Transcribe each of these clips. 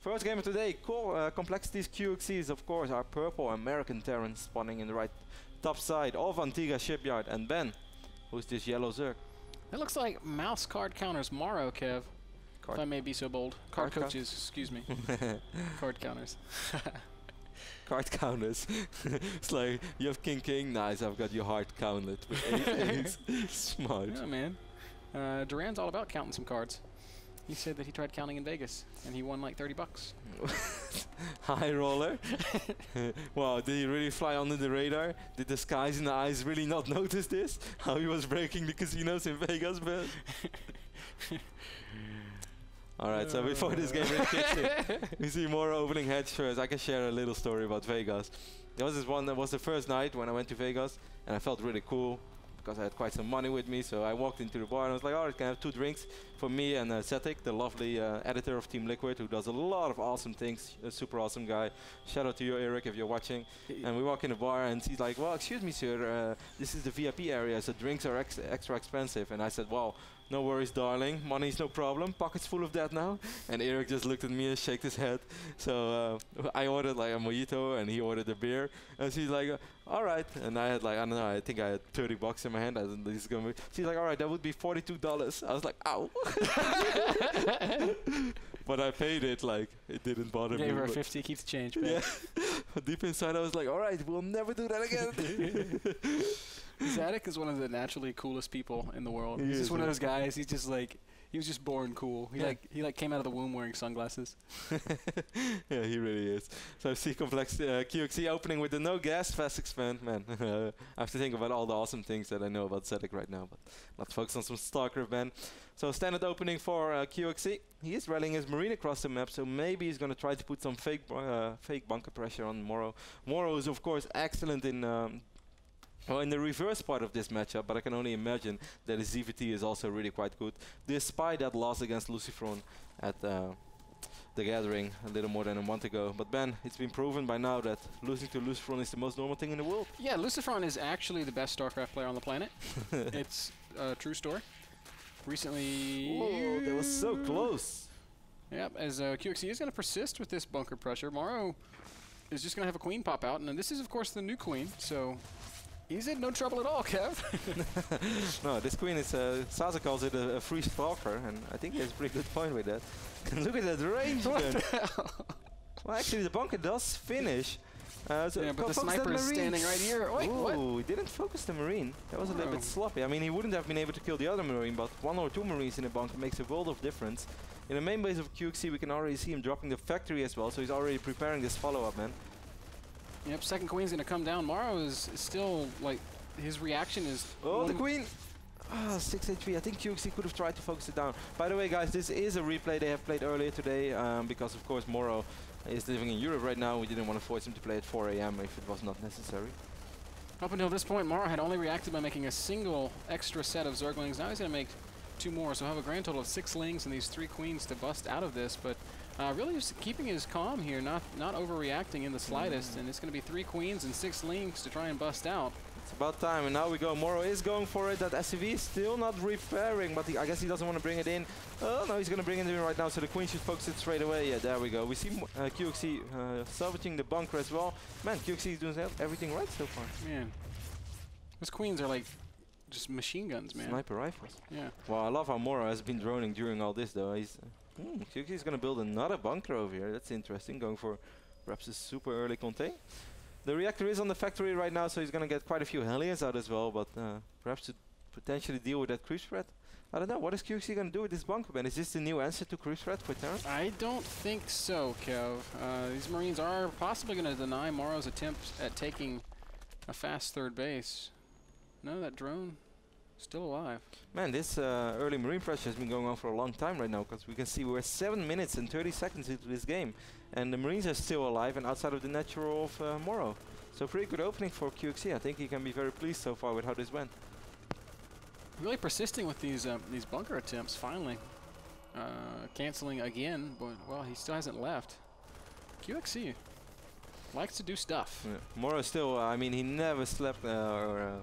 First game of today, Complexity's QXCs, of course, our purple American Terran spawning in the right top side of Antiga Shipyard. And Ben, who's this yellow Zerg? It looks like mouse card counters Morrow, Kev. If I may be so bold. Card coaches, excuse me. Card counters. Card counters. It's like, you have King, nice, I've got your heart counted with 8 Smart. Yeah, man. Duran's all about counting some cards. He said that he tried counting in Vegas, and he won like 30 bucks. High roller. Wow, did he really fly under the radar? Did the skies and the eyes really not notice this? How he was breaking the casinos in Vegas, man? Alright, so before this game really kicks in, we see more opening hedge first. I can share a little story about Vegas. There was this one that was the first night when I went to Vegas, and I felt really cool because I had quite some money with me. So I walked into the bar and I was like, alright, can I have 2 drinks for me and Zetic, the lovely editor of Team Liquid, who does a lot of awesome things, a super awesome guy. Shout out to you, Eric, if you're watching. And we walk in the bar and he's like, well, excuse me, sir, this is the VIP area, so drinks are extra expensive. And I said, well, no worries, darling, money's no problem, pockets full of that now. And Eric just looked at me and shook his head. So I ordered like a mojito and he ordered a beer. And she's like, alright. And I had like, I don't know, I think I had 30 bucks in my hand. She's like, alright, that would be $42. I was like, ow. But I paid it, like, it didn't bother me. Gave her a 50, keep the change, babe. Yeah. But deep inside I was like, alright, we'll never do that again. Zadik is one of the naturally coolest people in the world. He's just one of those guys. He's just like, he was just born cool. He like came out of the womb wearing sunglasses. Yeah, he really is. So I see QXC opening with the no gas fast expand. Man, I have to think about all the awesome things that I know about Zadik right now, but let's focus on some StarCraft, man. So standard opening for QXC. He is rallying his Marine across the map, so maybe he's going to try to put some fake bunker pressure on Morrow. Morrow is of course excellent in well, in the reverse part of this matchup, but I can only imagine that his ZVT is also really quite good, despite that loss against Lucifron at the Gathering a little more than a month ago. But Ben, it's been proven by now that losing to Lucifron is the most normal thing in the world. Yeah, Lucifron is actually the best StarCraft player on the planet. It's a true story. Recently... Whoa, that was so close. Yep, as QXC is going to persist with this bunker pressure. Morrow is just going to have a queen pop out, and this is, of course, the new queen, so... He's in no trouble at all, Kev. No, this queen is, Saza calls it a free stalker, and I think he has a pretty good point with that. Look at that range, man. Well, actually, the bunker does finish. So yeah, but the sniper is standing right here. Wait, ooh, he didn't focus the Marine. That was a little bit sloppy. I mean, he wouldn't have been able to kill the other Marine, but 1 or 2 Marines in the bunker makes a world of difference. In the main base of QXC, we can already see him dropping the factory as well, so he's already preparing this follow-up, man. Yep, second queen's gonna come down. Morrow is still, like, his reaction is... Oh, the queen! Ah, 6 HP. I think QXC could have tried to focus it down. By the way, guys, this is a replay they have played earlier today, because, of course, Morrow is living in Europe right now. We didn't want to force him to play at 4 AM if it was not necessary. Up until this point, Morrow had only reacted by making a single extra set of Zerglings. Now he's gonna make 2 more, so he'll have a grand total of 6 lings and these 3 queens to bust out of this, but really just keeping his calm here, not overreacting in the slightest, and it's going to be 3 queens and 6 lings to try and bust out. It's about time, and now we go. Morrow is going for it. That SCV is still not repairing, but I guess he doesn't want to bring it in. Oh, no, he's going to bring it in right now, so the queen should focus it straight away. Yeah, there we go. We see QXC salvaging the bunker as well. Man, QXC is doing everything right so far. Man, those queens are like just machine guns, man. Sniper rifles. Yeah. Well, I love how Morrow has been droning during all this, though. He's QXC is going to build another bunker over here. That's interesting. Going for perhaps a super early contain. The reactor is on the factory right now, so he's going to get quite a few Hellions out as well. But perhaps to potentially deal with that creep threat. I don't know. What is QXC going to do with this bunker, man? Is this the new answer to creep threat for Terran? I don't think so, Kev. These Marines are possibly going to deny Morrow's attempt at taking a fast third base. No, that drone still alive. Man, this early Marine pressure has been going on for a long time right now, because we can see we're 7 minutes and 30 seconds into this game, and the Marines are still alive and outside of the natural of Morrow. So pretty good opening for QXC. I think he can be very pleased so far with how this went. Really persisting with these bunker attempts. Finally, canceling again, but well, he still hasn't left. QXC likes to do stuff. Yeah. Morrow still. I mean, he never slept or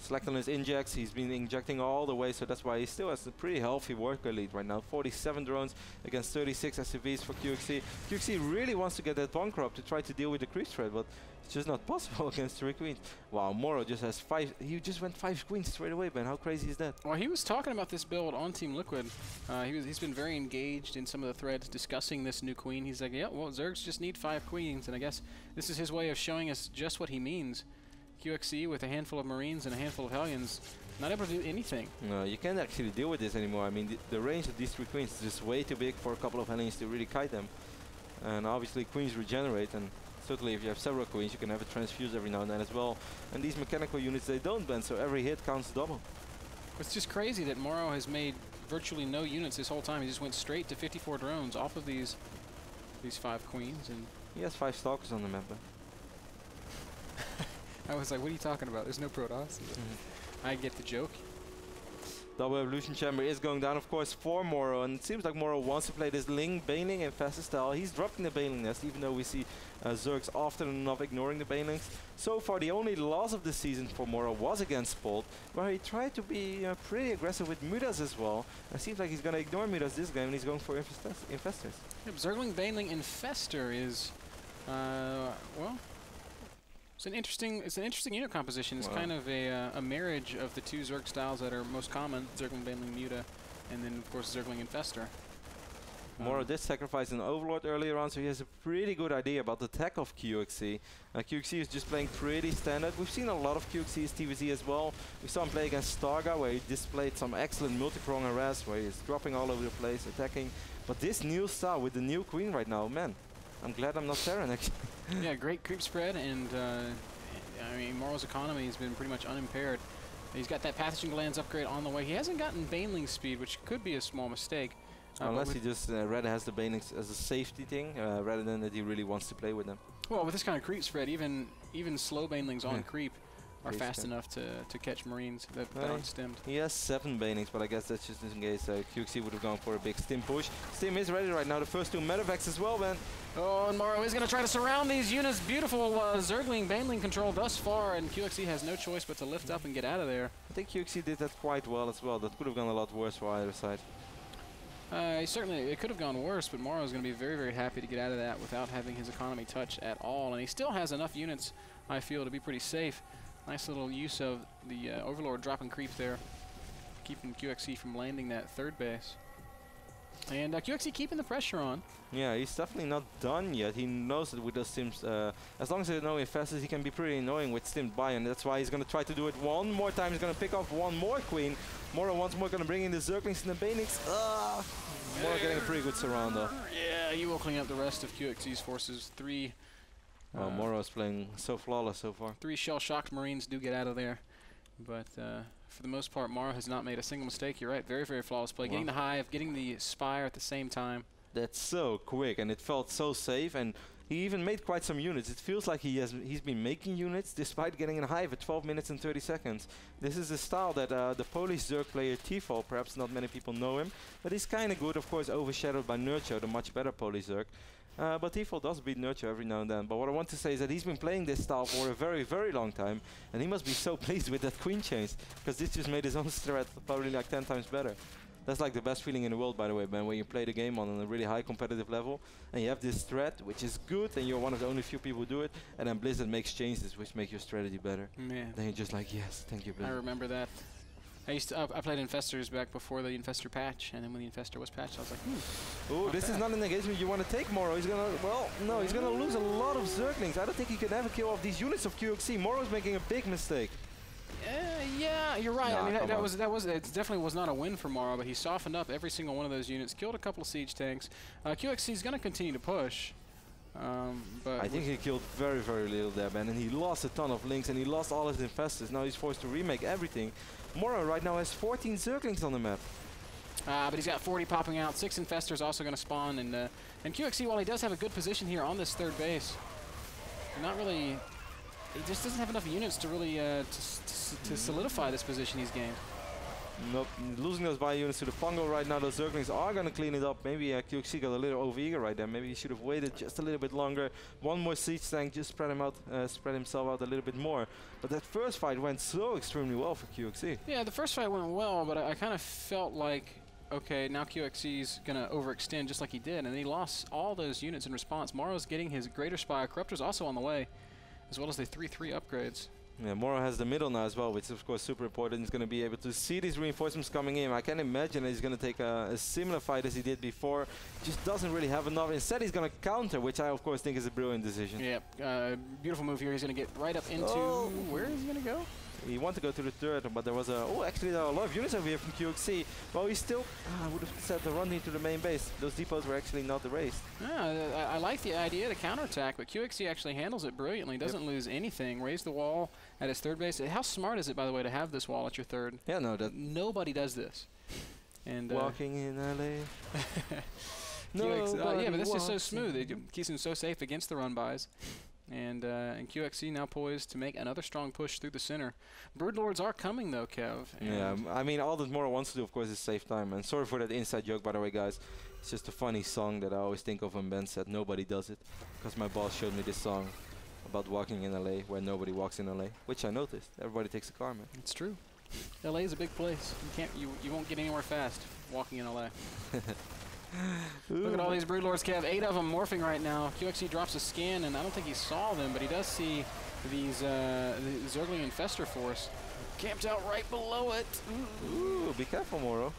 Select on his injects, he's been injecting all the way, so that's why he still has a pretty healthy worker lead right now. 47 drones against 36 SCVs for QXC. QXC really wants to get that bunker up to try to deal with the creep threat, but it's just not possible against 3 queens. Wow, Morrow just has 5, he just went 5 queens straight away, man. How crazy is that? Well, he was talking about this build on Team Liquid. He's been very engaged in some of the threads discussing this new queen. He's like, yeah, well, Zergs just need 5 queens, and I guess this is his way of showing us just what he means. QXC with a handful of Marines and a handful of Hellions, not able to do anything. No, you can't actually deal with this anymore. I mean, the range of these 3 queens is just way too big for a couple of Hellions to really kite them. And obviously queens regenerate, and certainly if you have several queens, you can have a transfuse every now and then as well. And these mechanical units, they don't bend, so every hit counts double. It's just crazy that Morrow has made virtually no units this whole time. He just went straight to 54 drones off of these 5 queens, and he has 5 stalkers on the map. I was like, what are you talking about? There's no Protoss. I get the joke. Double evolution chamber is going down, of course, for Morrow, and it seems like Morrow wants to play this Ling, Baneling, and faster style. He's dropping the Baneling nest, even though we see Zergs often enough ignoring the Banelings. So far, the only loss of the season for Morrow was against Bolt, where he tried to be pretty aggressive with Mudas as well. It seems like he's going to ignore Mudas this game, and he's going for Infestors. Yep, Zergling, Baneling, Infestor is, well, it's an interesting unit composition. It's kind of a marriage of the 2 Zerg styles that are most common, Zergling, Baneling, Muda, and then of course Zergling Infestor. Morrow did sacrifice an Overlord earlier on, so he has a pretty good idea about the tech of QXC. QXC is just playing pretty standard. We've seen a lot of QXC's TVZ as well. We saw him play against Starga, where he displayed some excellent multi-prong harass, where he's dropping all over the place, attacking. But this new style with the new queen right now, man, I'm glad I'm not Terran actually. Yeah, great creep spread, and I mean, Morrow's economy has been pretty much unimpaired. He's got that pathogen glands upgrade on the way. He hasn't gotten Baneling speed, which could be a small mistake. Unless he just rather has the Banelings as a safety thing, rather than that he really wants to play with them. Well, with this kind of creep spread, even slow Banelings on creep are fast enough to catch Marines that aren't stemmed. He has 7 Banelings, but I guess that's just in case QXC would have gone for a big stim push. Stim is ready right now, the first 2 medevacs as well, man. Oh, and Morrow is going to try to surround these units. Beautiful Zergling Baneling control thus far, and QXC has no choice but to lift up and get out of there. I think QXC did that quite well as well. That could have gone a lot worse for either side. It could have gone worse, but Morrow is going to be very, very happy to get out of that without having his economy touch at all. And he still has enough units, I feel, to be pretty safe. Nice little use of the Overlord dropping creep there, keeping QXC from landing that 3rd base. And QXC keeping the pressure on. Yeah, he's definitely not done yet. He knows that with those stims, as long as there's no infestors, he can be pretty annoying with stimmed by, and that's why he's going to try to do it one more time. He's going to pick off 1 more queen. Morrow once more going to bring in the Zerglings and the Banelings. Morrow getting a pretty good surround though. Yeah, you will clean up the rest of QXC's forces. 3. Morrow is playing so flawless so far. 3 shell-shocked Marines do get out of there, but for the most part, Morrow has not made a single mistake. You're right, very, very flawless play. Getting the Hive, getting the Spire at the same time. That's so quick, and it felt so safe, and he even made quite some units. It feels like he's been making units despite getting in a Hive at 12 minutes and 30 seconds. This is a style that the Polish Zerg player Tifo, perhaps not many people know him, but he's kind of good, of course, overshadowed by Nurcho, the much better Polish Zerg. But Tifo does beat Nurture every now and then. But what I want to say is that he's been playing this style for a very, very long time, and he must be so pleased with that queen change, because this just made his own strat probably like 10 times better. That's like the best feeling in the world, by the way, man, when you play the game on a really high competitive level, and you have this threat, which is good, and you're one of the only few people who do it, and then Blizzard makes changes which make your strategy better. Yeah. Then you're just like, yes, thank you, Blizzard. I remember that. I played Infestors back before the Infestor patch, and then when the Infestor was patched, I was like, Oh, this is not an engagement you want to take, Morrow. He's gonna, well, no, he's gonna lose a lot of Zerglings. I don't think he can ever kill off these units of QXC. Morrow's making a big mistake. Yeah, you're right. I mean, it definitely was not a win for Morrow, but he softened up every single one of those units, killed a couple of siege tanks. QXC's going to continue to push. But I think he killed very, very little there, man, and he lost a ton of links, and he lost all his infestors. Now he's forced to remake everything. Morrow right now has 14 Zerglings on the map. But he's got 40 popping out. 6 infestors also going to spawn, and QXC, while he does have a good position here on this 3rd base, not really. He just doesn't have enough units to really to solidify this position he's gained. Nope, losing those bio units to the fungal right now. Those Zerglings are going to clean it up. Maybe QXC got a little over-eager right there. Maybe he should have waited just a little bit longer. One more siege tank, just spread him out, spread himself out a little bit more. But that first fight went so extremely well for QXC. Yeah, the first fight went well, but I kind of felt like, okay, now QXC's going to overextend just like he did, and he lost all those units in response. Morrow's getting his Greater Spire. Corruptor's also on the way, as well as the 3/3 upgrades. Yeah, Morrow has the middle now as well, which is of course super important. He's going to be able to see these reinforcements coming in. I can imagine that he's going to take a similar fight as he did before. Just doesn't really have enough. Instead, he's going to counter, which I of course think is a brilliant decision. Yeah, beautiful move here. He's going to get right up into... Oh. Where is he going to go? He wanted to go to the third, but there was a... Oh, actually, there are a lot of units over here from QXC. Well, he still... I would have said the run into the main base. Those depots were actually not erased. Yeah, I like the idea to counterattack, but QXC actually handles it brilliantly. Doesn't lose anything. Raise the wall at his third base. How smart is it, by the way, to have this wall at your third? Yeah, no, that... Nobody does this. And walking in LA. No, yeah, but that's just so smooth. It keeps him so safe against the run-bys. And QXC now poised to make another strong push through the center. Broodlords are coming though, Kev. Yeah, I mean, all that Morrow wants to do, of course, is save time. And sorry for that inside joke, by the way, guys. It's just a funny song that I always think of when Ben said nobody does it. Because my boss showed me this song about walking in LA, where nobody walks in LA, which I noticed. Everybody takes a car, man. It's true. LA is a big place. You won't get anywhere fast walking in LA. Look at all these Broodlords, Kev. 8 of them morphing right now. QXC drops a scan, and I don't think he saw them, but he does see these the Zergling Infestor Force camped out right below it. Ooh, be careful, Morrow.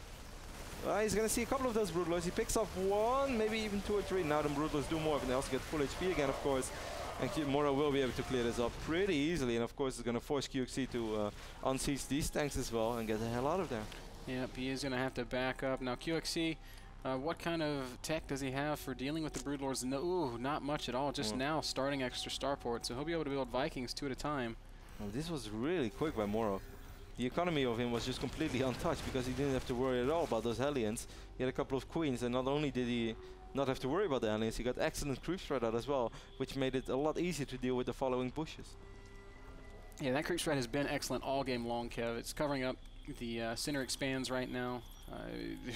He's going to see a couple of those Broodlords. He picks off one, maybe even 2 or 3. Now the Broodlords do more, and they also get full HP again, of course. And Morrow will be able to clear this up pretty easily, and of course it's going to force QXC to unsiege these tanks as well and get the hell out of there. Yep, he is going to have to back up. Now QXC... what kind of tech does he have for dealing with the Broodlords? No, ooh, not much at all. Just now starting extra starports, so he'll be able to build Vikings 2 at a time. Oh, this was really quick by Morrow. The economy of him was just completely untouched because he didn't have to worry at all about those Hellions. He had a couple of Queens, and not only did he not have to worry about the Hellions, he got excellent creep spread out as well, which made it a lot easier to deal with the following bushes. Yeah, that creep spread has been excellent all game long, Kev. It's covering up the center expands right now.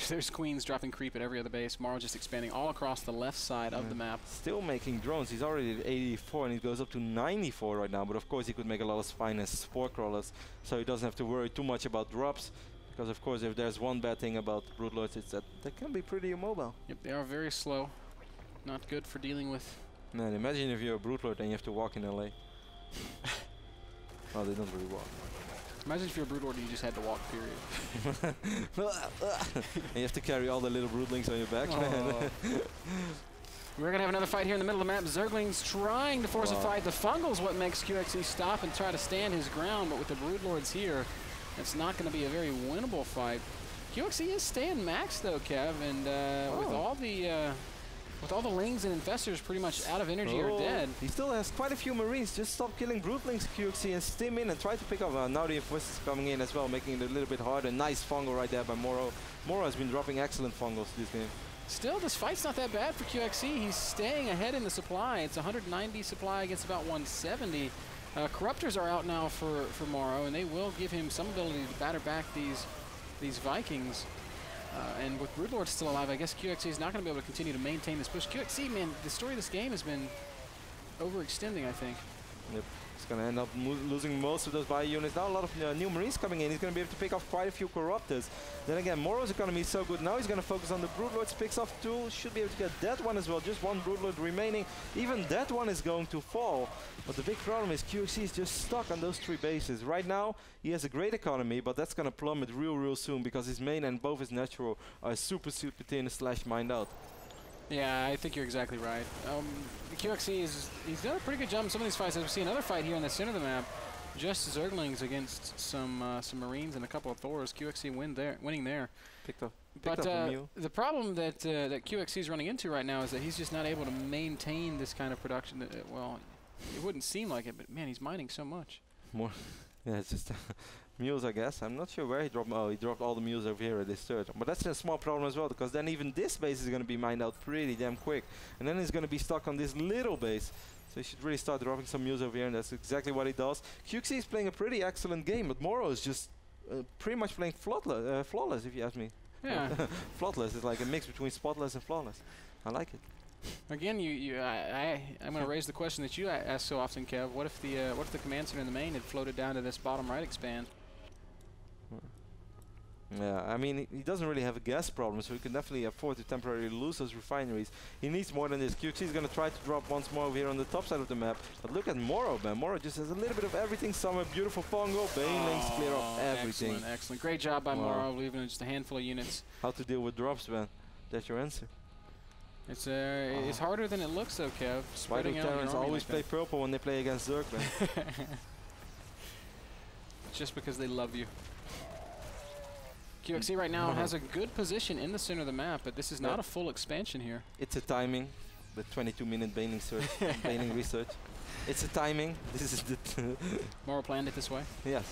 There's Queens dropping creep at every other base. Morrow just expanding all across the left side of the map. Still making drones. He's already at 84 and he goes up to 94 right now. But of course he could make a lot of spine and spore crawlers, so he doesn't have to worry too much about drops. Because of course if there's one bad thing about Broodlords, it's that they can be pretty immobile. Yep, they are very slow. Not good for dealing with. Man, imagine if you're a Broodlord and you have to walk in LA. Oh, they don't really walk. Imagine if you're a Broodlord and you just had to walk, period. And you have to carry all the little Broodlings on your back. Oh. We're going to have another fight here in the middle of the map. Zerglings trying to force a fight. The Fungal's what makes QXC stop and try to stand his ground, but with the Broodlords here, it's not going to be a very winnable fight. QXC is staying max though, Kev, and with all the Lings and Infestors pretty much out of energy or dead. He still has quite a few Marines. Just stop killing Broodlings, QXC, and stim in and try to pick up. Now the Infestors coming in as well, making it a little bit harder. Nice Fungal right there by Morrow. Morrow has been dropping excellent Fungals this game. Still, this fight's not that bad for QXC. He's staying ahead in the supply. It's 190 supply against about 170. Corruptors are out now for Morrow, and they will give him some ability to batter back these Vikings. And with Broodlord still alive, I guess QXC is not going to be able to continue to maintain this push. QXC, man, the story of this game has been overextending, I think. Yep. He's going to end up losing most of those bio units. Now a lot of new Marines coming in. He's going to be able to pick off quite a few Corruptors. Then again, Morrow's economy is so good. Now he's going to focus on the Broodlords. Picks off 2. Should be able to get that one as well. Just one Broodlord remaining. Even that one is going to fall. But the big problem is QXC is just stuck on those 3 bases. Right now, he has a great economy, but that's going to plummet real soon because his main and both his natural are super thin / mined out. Yeah, I think you're exactly right. The QXC he's done a pretty good job in some of these fights. As we see another fight here in the center of the map, just Zerglings against some Marines and a couple of Thors. QXC winning there. Picked up the problem that QXC is running into right now is that he's just not able to maintain this kind of production. Well, it wouldn't seem like it, but man, he's mining so much. More, yeah, it's just. Mules, I guess. I'm not sure where he dropped. Oh, he dropped all the mules over here at this third. But that's a small problem as well, because then even this base is going to be mined out pretty damn quick. And then he's going to be stuck on this little base. So he should really start dropping some mules over here, and that's exactly what he does. QXC is playing a pretty excellent game, but Morrow is just pretty much playing flawless, if you ask me. Yeah. Flawless is like a mix between spotless and flawless. I like it. Again, I'm going to raise the question that you ask so often, Kev. What if the command center in the main had floated down to this bottom right expand? Yeah, I mean, he doesn't really have a gas problem, so he can definitely afford to temporarily lose those refineries. He needs more than this. QXC is going to try to drop once more over here on the top side of the map. But look at Morrow, man. Morrow just has a little bit of everything somewhere. Beautiful fungal. Banelings clear off everything. Excellent, excellent. Great job by Morrow, leaving just a handful of units. How to deal with drops, man. That's your answer. It's harder than it looks, though, Kev. Spreading out Terrans always play purple when they play against Zerg, man. Just because they love you. QXC right now has a good position in the center of the map, but this is not a full expansion here. It's a timing. The 22-minute baning search, baning research. It's a timing. This is the Morrow planned it this way? Yes.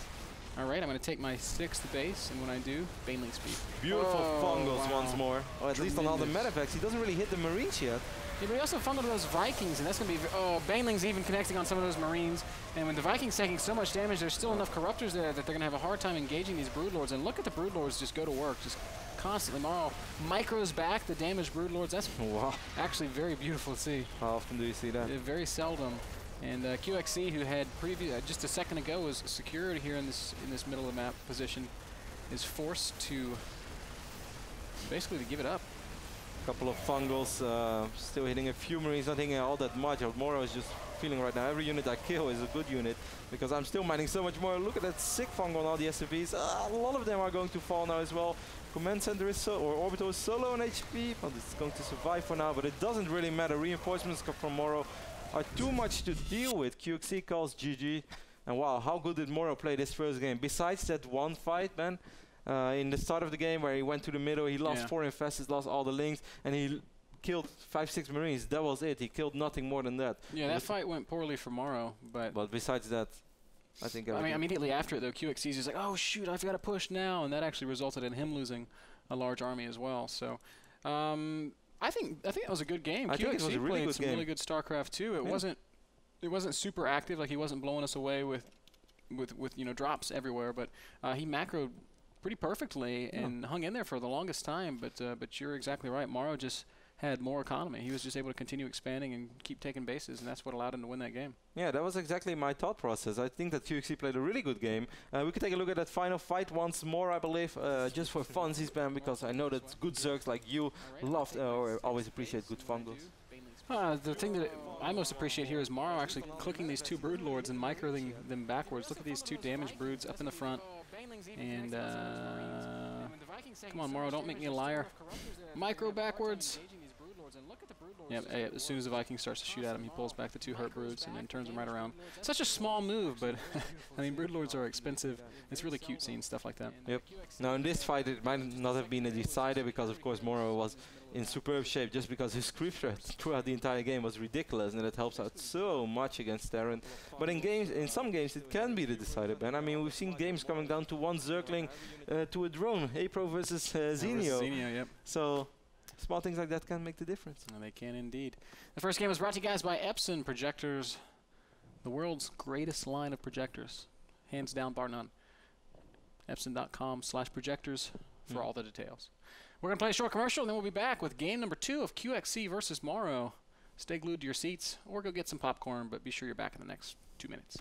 All right, I'm going to take my 6th base, and when I do, baneling speed. Beautiful fungals once more. Or at least on all the medevacs. He doesn't really hit the Marines yet. Yeah, but he also fungled those Vikings, and that's going to be... Oh, banelings even connecting on some of those Marines. And when the Vikings taking so much damage, there's still enough corruptors there that they're going to have a hard time engaging these Broodlords. And look at the Broodlords just go to work, just constantly. Morrow micros back the damaged Broodlords. That's actually very beautiful to see. How often do you see that? Very seldom. And QXC, who had just a second ago was secured here in this middle of the map position, is forced to basically to give it up. Couple of fungals, still hitting a few Marines, not hitting all that much. Morrow is just feeling right now every unit I kill is a good unit because I'm still mining so much more. Look at that sick fungal on all the SCVs. A lot of them are going to fall now as well. Command center is orbital is so low on HP, but it's going to survive for now. But it doesn't really matter. Reinforcements from Morrow are too much to deal with. QXC calls GG, and wow, how good did Morrow play this first game? Besides that one fight, man. In the start of the game where he went to the middle, he lost 4 infestors, lost all the links, and he killed 5-6 Marines. That was it. He killed nothing more than that. Yeah, that fight went poorly for Morrow, but besides that, I think. I mean, immediately after it though, QXC's just like, oh shoot, I've got to push now, and that actually resulted in him losing a large army as well. So, I think that was a good game. I think it was a really good game. Really good StarCraft too. It wasn't super active, like he wasn't blowing us away with drops everywhere, but he macroed pretty perfectly and hung in there for the longest time. But you're exactly right. Morrow just had more economy. He was just able to continue expanding and keep taking bases, and that's what allowed him to win that game. Yeah, that was exactly my thought process. I think that QXC played a really good game. We could take a look at that final fight once more, I believe, just for funsies, man, because I know that good Zergs like you loved or always appreciate good fungals. The thing that I most appreciate here is Morrow actually clicking these 2 Broodlords and microing them backwards. Look at these 2 damaged Broods up in the front. And, come on, Morrow, don't make me a liar. Micro backwards. Yep, as soon as the Viking starts to shoot at him, he pulls back the 2 hurt Broods and then turns them right around. Such a small move, but, I mean, Broodlords are expensive. It's really cute seeing stuff like that. Yep. Now, in this fight, it might not have been a decider because, of course, Morrow was in superb shape just because his creep threat throughout the entire game was ridiculous, and it helps out so much against Terran. But in some games, it can be the decider, Ben. I mean, we've seen games coming down to 1 Zergling to a drone. Apro versus Zenio. Yep. So small things like that can make the difference. And they can indeed. The first game was brought to you guys by Epson Projectors, the world's greatest line of projectors. Hands down, bar none. Epson.com/projectors for all the details. We're going to play a short commercial, and then we'll be back with game number 2 of QXC versus Morrow. Stay glued to your seats or go get some popcorn, but be sure you're back in the next 2 minutes.